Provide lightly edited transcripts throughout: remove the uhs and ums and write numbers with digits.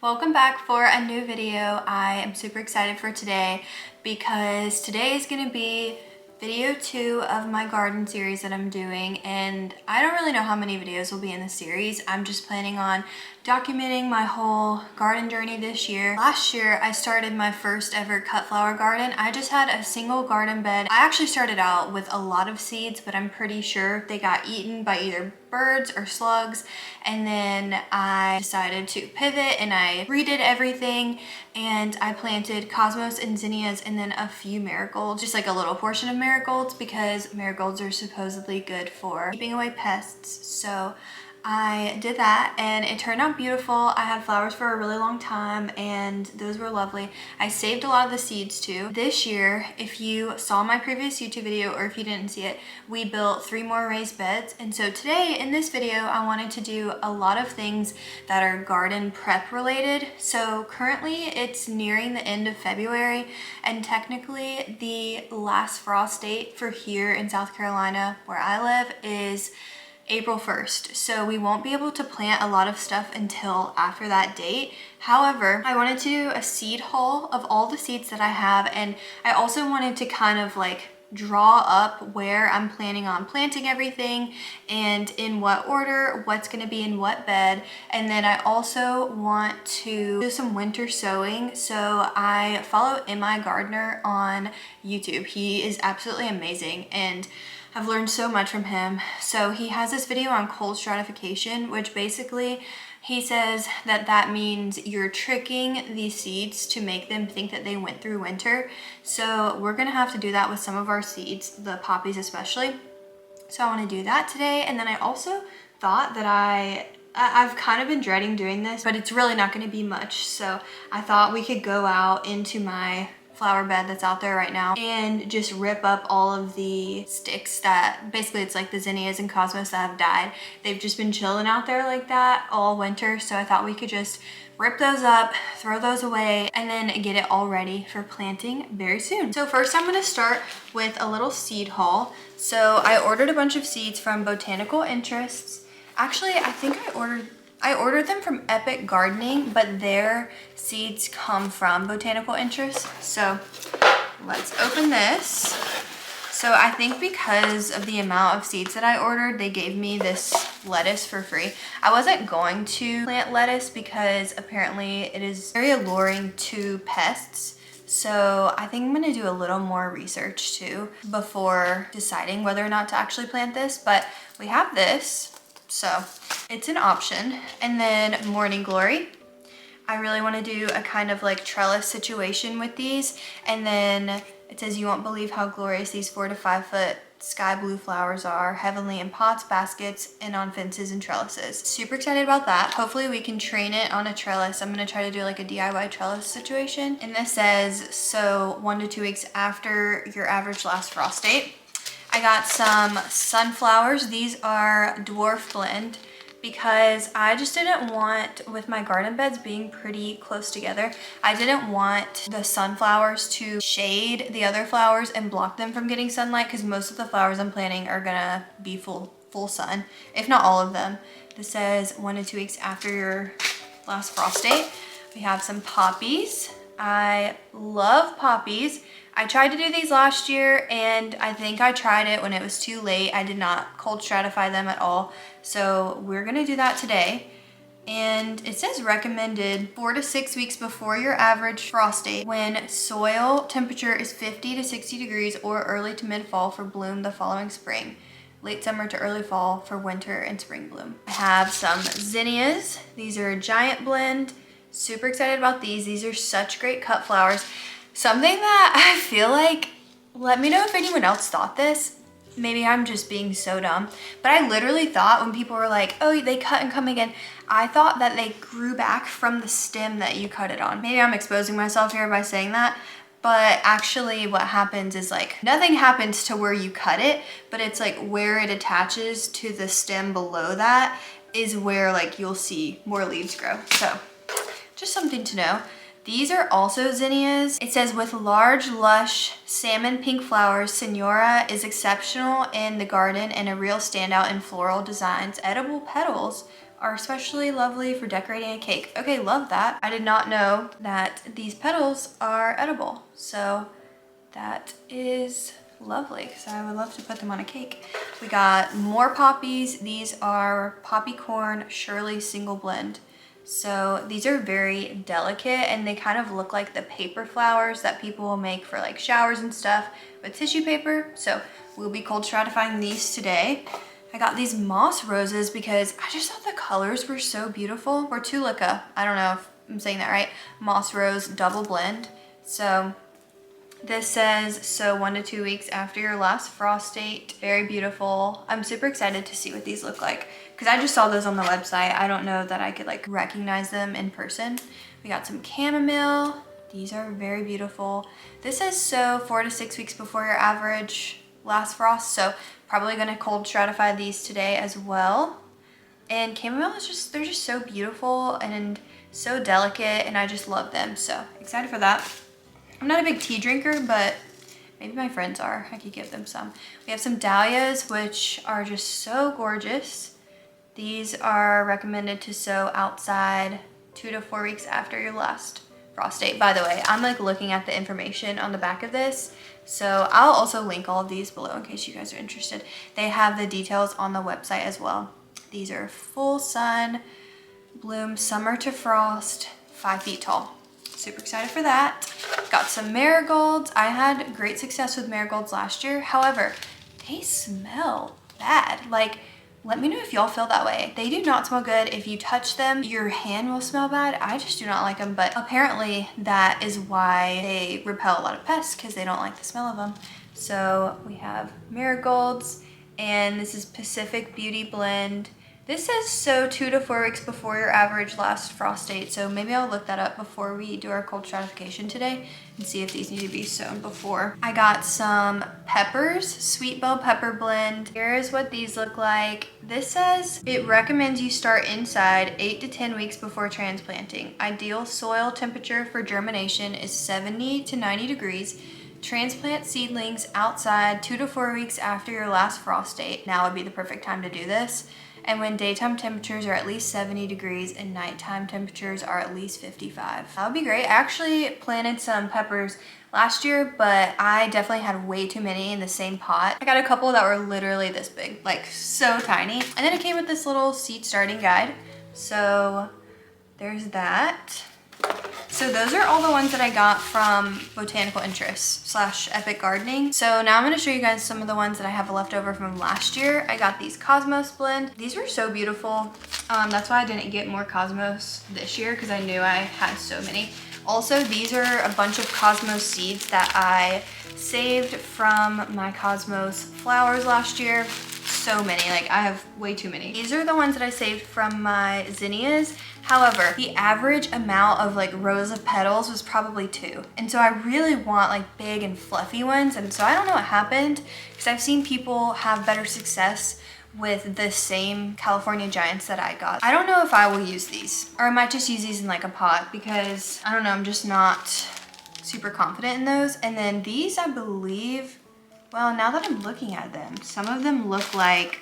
Welcome back for a new video. I am super excited for today because today is going to be video 2 of my garden series that I'm doing, and I don't really know how many videos will be in the series. I'm just planning on documenting my whole garden journey this year. Last year I started my first ever cut flower garden. I just had a single garden bed. I actually started out with a lot of seeds, but I'm pretty sure they got eaten by either birds or slugs, and then I decided to pivot and I redid everything, and I planted cosmos and zinnias and then a few marigolds, just like a little portion of marigolds, because marigolds are supposedly good for keeping away pests. So I did that and it turned out beautiful. I had flowers for a really long time and those were lovely. I saved a lot of the seeds too. This year, if you saw my previous YouTube video or if you didn't see it, we built 3 more raised beds. And so today in this video, I wanted to do a lot of things that are garden prep related. So currently it's nearing the end of February, and technically the last frost date for here in South Carolina where I live is April 1st. So we won't be able to plant a lot of stuff until after that date. However, I wanted to do a seed haul of all the seeds that I have, and I also wanted to kind of like draw up where I'm planning on planting everything and in what order, what's going to be in what bed. And then I also want to do some winter sowing. So I follow MI Gardener on YouTube. He is absolutely amazing and I've learned so much from him. So he has this video on cold stratification, which basically he says that that means you're tricking these seeds to make them think that they went through winter. So we're gonna have to do that with some of our seeds, the poppies especially. So I wanna do that today. And then I also thought that I've kind of been dreading doing this, but it's really not gonna be much. So I thought we could go out into my flower bed that's out there right now and just rip up all of the sticks that basically it's like the zinnias and cosmos that have died. They've just been chilling out there like that all winter. So I thought we could just rip those up, throw those away, and then get it all ready for planting very soon. So first I'm gonna start with a little seed haul. So I ordered a bunch of seeds from Botanical Interests. Actually, I think I ordered them from Epic Gardening, but their seeds come from Botanical Interest. So let's open this. So I think because of the amount of seeds that I ordered, they gave me this lettuce for free. I wasn't going to plant lettuce because apparently it is very alluring to pests. So I think I'm gonna do a little more research too before deciding whether or not to actually plant this, but we have this. So it's an option. And then Morning Glory. I really want to do a kind of like trellis situation with these. And then it says, you won't believe how glorious these 4 to 5 foot sky blue flowers are, heavenly in pots, baskets, and on fences and trellises. Super excited about that. Hopefully we can train it on a trellis. I'm gonna try to do like a DIY trellis situation. And this says, so 1 to 2 weeks after your average last frost date. I got some sunflowers. These are dwarf blend because I just didn't want, with my garden beds being pretty close together, I didn't want the sunflowers to shade the other flowers and block them from getting sunlight, because most of the flowers I'm planting are gonna be full sun, if not all of them. This says 1 to 2 weeks after your last frost date. We have some poppies. I love poppies. I tried to do these last year and I think I tried it when it was too late. I did not cold stratify them at all. So we're gonna do that today. And it says recommended 4 to 6 weeks before your average frost date when soil temperature is 50 to 60 degrees or early to mid fall for bloom the following spring. Late summer to early fall for winter and spring bloom. I have some zinnias. These are a giant blend. Super excited about these. These are such great cut flowers. Something that I feel like, let me know if anyone else thought this. Maybe I'm just being so dumb, but I literally thought when people were like, oh, they cut and come again, I thought that they grew back from the stem that you cut it on. Maybe I'm exposing myself here by saying that, but actually what happens is like nothing happens to where you cut it, but it's like where it attaches to the stem below that is where like you'll see more leaves grow. So just something to know. These are also zinnias. It says with large, lush, salmon pink flowers, Senora is exceptional in the garden and a real standout in floral designs. Edible petals are especially lovely for decorating a cake. Okay, love that. I did not know that these petals are edible. So that is lovely because I would love to put them on a cake. We got more poppies. These are poppy corn Shirley single blend. So these are very delicate and they kind of look like the paper flowers that people will make for like showers and stuff with tissue paper. So we'll be cold stratifying these today. I got these moss roses because I just thought the colors were so beautiful. Or Tulica, I don't know if I'm saying that right. Moss rose double blend. So this says, so 1 to 2 weeks after your last frost date. Very beautiful. I'm super excited to see what these look like because I just saw those on the website. I don't know that I could like recognize them in person. We got some chamomile. These are very beautiful. This says so 4 to 6 weeks before your average last frost. So probably gonna cold stratify these today as well. And chamomile is just, they're just so beautiful and so delicate and I just love them. So excited for that. I'm not a big tea drinker, but maybe my friends are. I could give them some. We have some dahlias, which are just so gorgeous. These are recommended to sow outside 2 to 4 weeks after your last frost date. By the way, I'm like looking at the information on the back of this. So I'll also link all of these below in case you guys are interested. They have the details on the website as well. These are full sun, bloom summer to frost, 5 feet tall. Super excited for that. Got some marigolds. I had great success with marigolds last year. However, they smell bad. Like, let me know if y'all feel that way. They do not smell good. If you touch them, your hand will smell bad. I just do not like them, but apparently that is why they repel a lot of pests because they don't like the smell of them. So we have marigolds and this is Pacific Beauty Blend. This says so 2 to 4 weeks before your average last frost date. So maybe I'll look that up before we do our cold stratification today and see if these need to be sown before. I got some peppers, sweet bell pepper blend. Here is what these look like. This says it recommends you start inside 8 to 10 weeks before transplanting. Ideal soil temperature for germination is 70 to 90 degrees. Transplant seedlings outside 2 to 4 weeks after your last frost date. Now would be the perfect time to do this. And when daytime temperatures are at least 70 degrees and nighttime temperatures are at least 55. That would be great. I actually planted some peppers last year, but I definitely had way too many in the same pot. I got a couple that were literally this big, like so tiny. And then it came with this little seed starting guide. So there's that. So those are all the ones that I got from Botanical Interests / Epic Gardening. So now I'm going to show you guys some of the ones that I have left over from last year. I got these Cosmos blend. These were so beautiful. That's why I didn't get more Cosmos this year because I knew I had so many. Also, these are a bunch of Cosmos seeds that I saved from my Cosmos flowers last year. So many, like I have way too many. These are the ones that I saved from my zinnias. However, the average amount of like rows of petals was probably 2. And so I really want like big and fluffy ones. And so I don't know what happened because I've seen people have better success with the same California Giants that I got. I don't know if I will use these or I might just use these in like a pot because I don't know, I'm just not super confident in those. And then these, I believe, well, now that I'm looking at them, some of them look like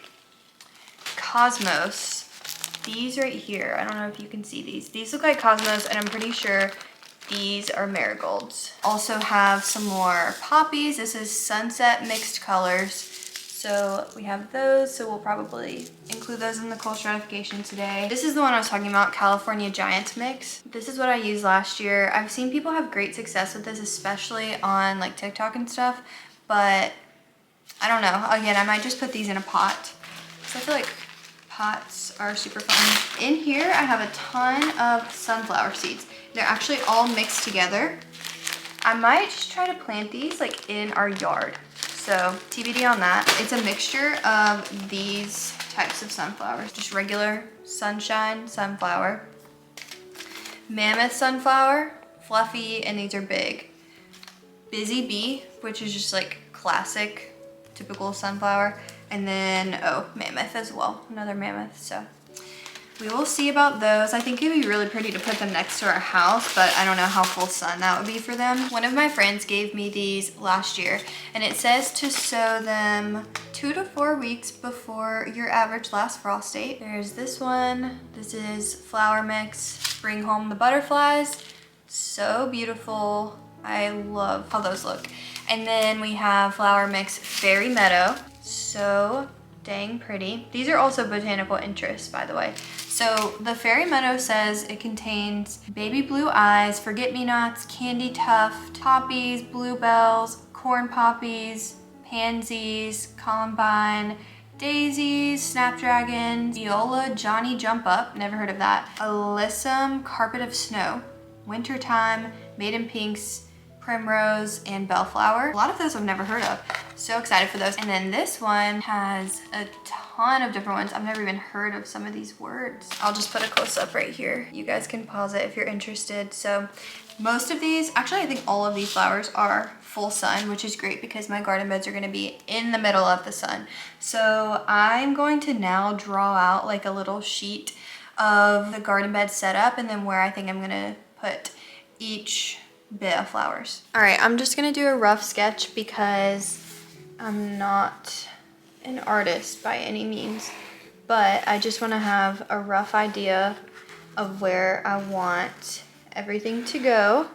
Cosmos. These right here, I don't know if you can see these. These look like Cosmos and I'm pretty sure these are marigolds. Also have some more poppies. This is Sunset Mixed Colors. So we have those, so we'll probably include those in the cold stratification today. This is the one I was talking about, California Giant Mix. This is what I used last year. I've seen people have great success with this, especially on like TikTok and stuff, but I don't know. Again, I might just put these in a pot. So I feel like pots are super fun. In here, I have a ton of sunflower seeds. They're actually all mixed together. I might just try to plant these like in our yard. So TBD on that. It's a mixture of these types of sunflowers. Just regular sunshine sunflower, mammoth sunflower, fluffy, and these are big. Busy bee, which is just like classic, typical sunflower. And then, oh, mammoth as well, another mammoth. So we will see about those. I think it'd be really pretty to put them next to our house, but I don't know how full sun that would be for them. One of my friends gave me these last year, and it says to sow them 2 to 4 weeks before your average last frost date. There's this one. This is flower mix, bring home the butterflies. So beautiful. I love how those look. And then we have flower mix fairy meadow. So dang pretty. These are also botanical interests, by the way. So the fairy meadow says it contains baby blue eyes, forget-me-nots, candy tuft, poppies, bluebells, corn poppies, pansies, columbine, daisies, snapdragons, viola, Johnny jump up, never heard of that, alyssum, carpet of snow, wintertime, maiden pinks, primrose, and bellflower. A lot of those I've never heard of. So excited for those. And then this one has a ton of different ones. I've never even heard of some of these words. I'll just put a close up right here. You guys can pause it if you're interested. So most of these, actually I think all of these flowers are full sun, which is great because my garden beds are gonna be in the middle of the sun. So I'm going to now draw out like a little sheet of the garden bed setup and then where I think I'm gonna put each bit of flowers. All right, I'm just gonna do a rough sketch because I'm not an artist by any means, but I just wanna have a rough idea of where I want everything to go.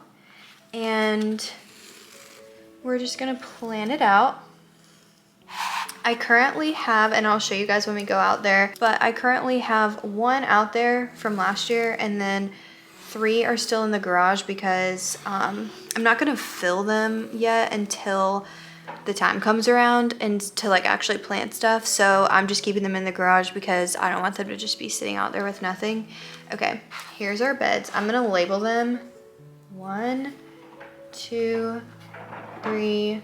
And we're just gonna plan it out. I currently have, and I'll show you guys when we go out there, but I currently have one out there from last year and then 3 are still in the garage because I'm not gonna fill them yet until the time comes around and to like actually plant stuff. So I'm just keeping them in the garage because I don't want them to just be sitting out there with nothing. Okay, here's our beds. I'm gonna label them 1, 2, 3,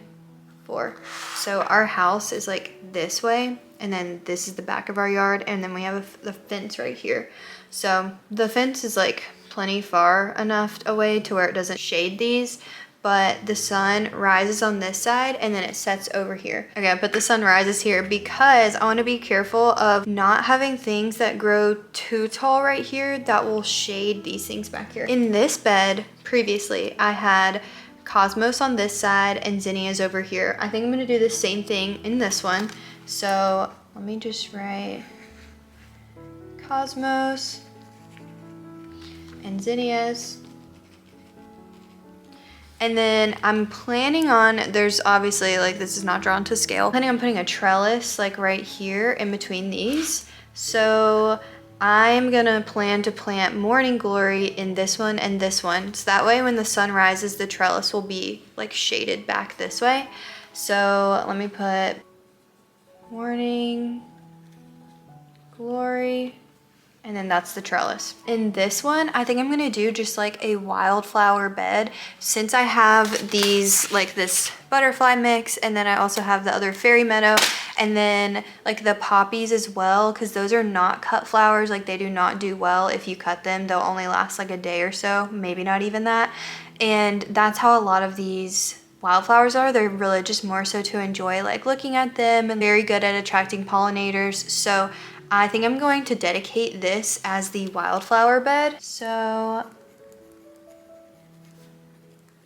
4. So our house is like this way, and then this is the back of our yard, and then we have the fence right here. So the fence is like plenty far enough away to where it doesn't shade these, but the sun rises on this side and then it sets over here. Okay, but the sun rises here because I want to be careful of not having things that grow too tall right here that will shade these things back here. In this bed previously, I had cosmos on this side and zinnias over here. I think I'm going to do the same thing in this one. So let me just write cosmos and zinnias. And then I'm planning on, there's obviously like, this is not drawn to scale. Planning on putting a trellis like right here in between these. So I'm gonna plan to plant morning glory in this one and this one. So that way when the sun rises, the trellis will be like shaded back this way. So let me put morning glory, and then that's the trellis. In this one, I think I'm gonna do just like a wildflower bed since I have these, like this butterfly mix, and then I also have the other fairy meadow, and then like the poppies as well, because those are not cut flowers. Like they do not do well if you cut them. They'll only last like a day or so, maybe not even that. And that's how a lot of these wildflowers are. They're really just more so to enjoy like looking at them, and very good at attracting pollinators. So I think I'm going to dedicate this as the wildflower bed. So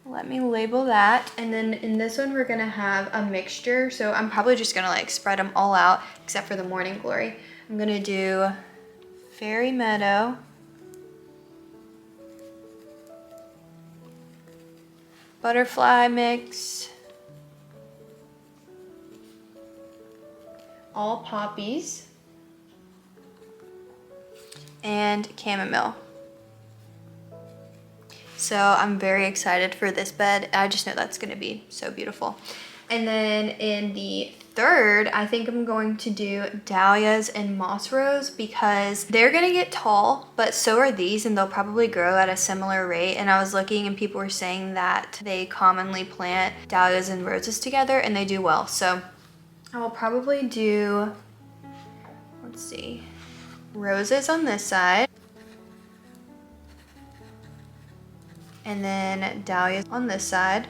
let me label that. And then in this one, we're gonna have a mixture. So I'm probably just gonna like spread them all out except for the morning glory. I'm gonna do fairy meadow, butterfly mix, all poppies, and chamomile. So I'm very excited for this bed. I just know that's gonna be so beautiful. And then in the third, I think I'm going to do dahlias and moss rose because they're gonna get tall, but so are these, and they'll probably grow at a similar rate. And I was looking and people were saying that they commonly plant dahlias and roses together and they do well. So I will probably do, let's see, roses on this side, and then dahlias on this side.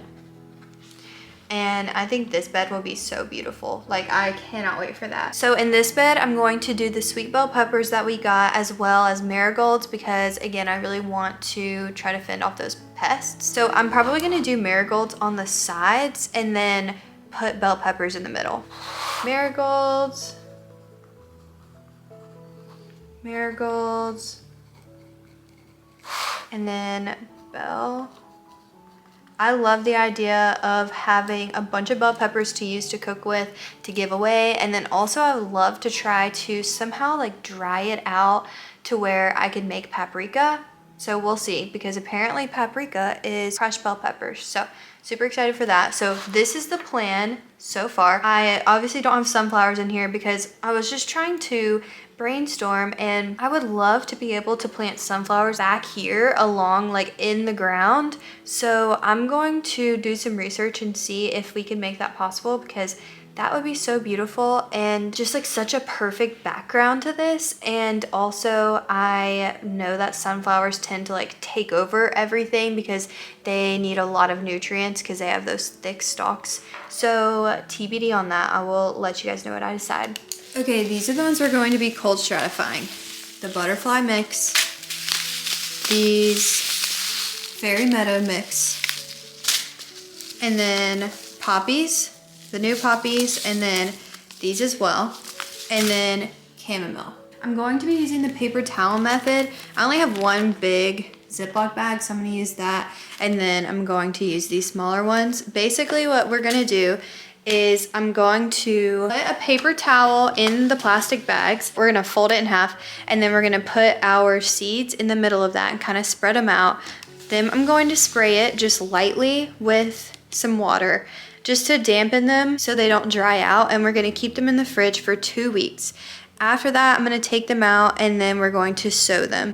and I think this bed will be so beautiful. Like, I cannot wait for that. So in this bed, I'm going to do the sweet bell peppers that we got, as well as marigolds, because again, I really want to try to fend off those pests. So I'm probably gonna do marigolds on the sides and then put bell peppers in the middle. Marigolds, marigolds, and then bell. I love the idea of having a bunch of bell peppers to use to cook with, to give away, and then also I would love to try to somehow like dry it out to where I could make paprika. So we'll see, because apparently paprika is crushed bell peppers. So super excited for that. So this is the plan so far. I obviously don't have sunflowers in here because I was just trying to brainstorm, and I would love to be able to plant sunflowers back here along like in the ground. So I'm going to do some research and see if we can make that possible, because that would be so beautiful and just like such a perfect background to this. And also I know that sunflowers tend to like take over everything because they need a lot of nutrients because they have those thick stalks. So TBD on that. I will let you guys know what I decide. Okay, these are the ones we're going to be cold stratifying. The butterfly mix, these fairy meadow mix, and then poppies, the new poppies, and then these as well, and then chamomile. I'm going to be using the paper towel method. I only have one big Ziploc bag, so I'm gonna use that, and then I'm going to use these smaller ones. Basically what we're gonna do is I'm going to put a paper towel in the plastic bags. We're gonna fold it in half, and then we're gonna put our seeds in the middle of that and kind of spread them out. Then I'm going to spray it just lightly with some water just to dampen them so they don't dry out, and we're gonna keep them in the fridge for 2 weeks. After that, I'm gonna take them out, and then we're going to sow them.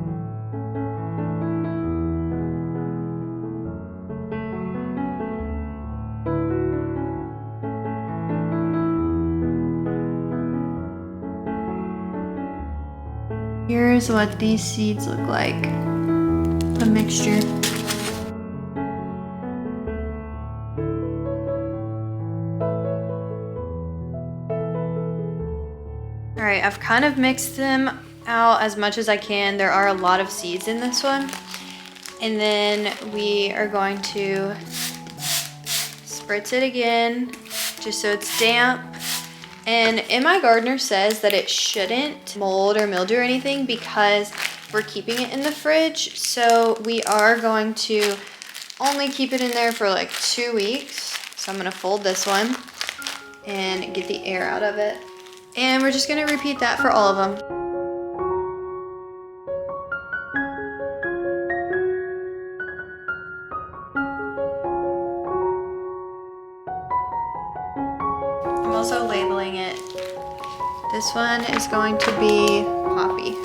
Here's what these seeds look like, a mixture. All right, I've kind of mixed them out as much as I can. There are a lot of seeds in this one. And then we are going to spritz it again, just so it's damp. And in my gardener says that it shouldn't mold or mildew or anything because we're keeping it in the fridge. So we are going to only keep it in there for like 2 weeks. So I'm gonna fold this one and get the air out of it. And we're just gonna repeat that for all of them. I'm also labeling it. This one is going to be poppy.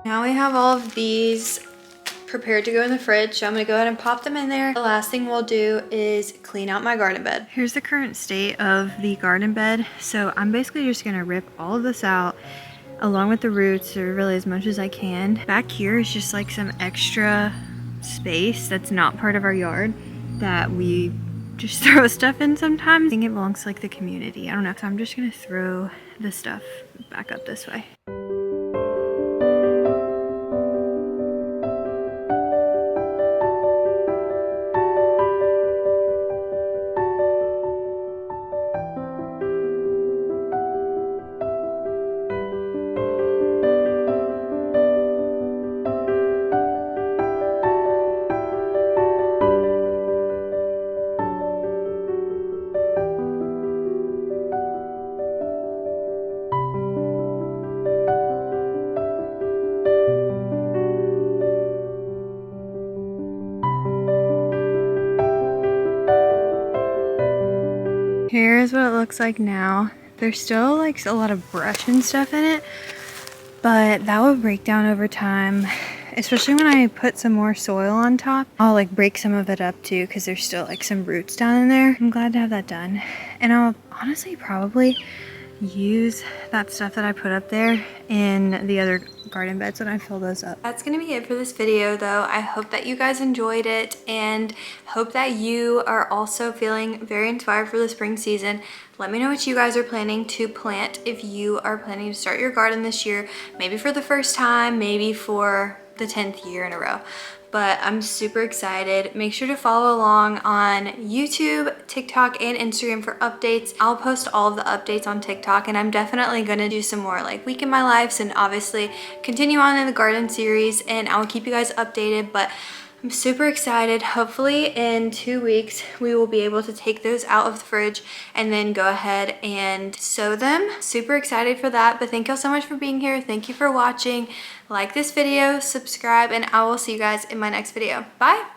Now we have all of these prepared to go in the fridge, so I'm gonna go ahead and pop them in there. The last thing we'll do is clean out my garden bed. Here's the current state of the garden bed. So I'm basically just gonna rip all of this out along with the roots, or really as much as I can. Back here is just like some extra space that's not part of our yard that we just throw stuff in sometimes. I think it belongs to like the community. I don't know. So I'm just gonna throw the stuff back up this way. Here's what it looks like now. There's still like a lot of brush and stuff in it, but that will break down over time, especially when I put some more soil on top. I'll like break some of it up too, because there's still like some roots down in there. I'm glad to have that done. And I'll honestly probably use that stuff that I put up there in the other garden beds when I fill those up. That's gonna be it for this video though. I hope that you guys enjoyed it and hope that you are also feeling very inspired for the spring season. Let me know what you guys are planning to plant if you are planning to start your garden this year, maybe for the first time, maybe for the 10th year in a row. But I'm super excited. Make sure to follow along on YouTube, TikTok, and Instagram for updates. I'll post all of the updates on TikTok, and I'm definitely gonna do some more like week in my lives and obviously continue on in the garden series, and I will keep you guys updated. But I'm super excited. Hopefully in 2 weeks, we will be able to take those out of the fridge and then go ahead and sow them. Super excited for that. But thank y'all so much for being here. Thank you for watching. Like this video, subscribe, and I will see you guys in my next video. Bye.